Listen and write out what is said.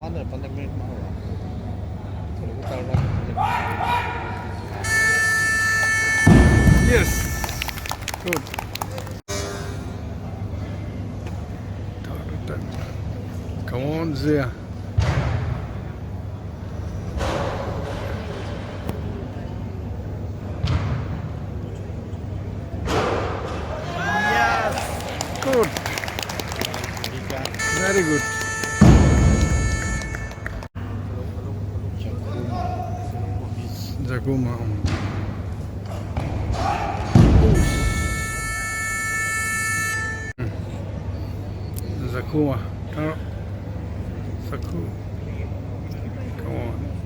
Pandang menit mau lah. Kalau buka lagi. Yes. Good. Come on, Zia. Yes. Good. Very good. Jaguma. Zakuma. Saku. Come on.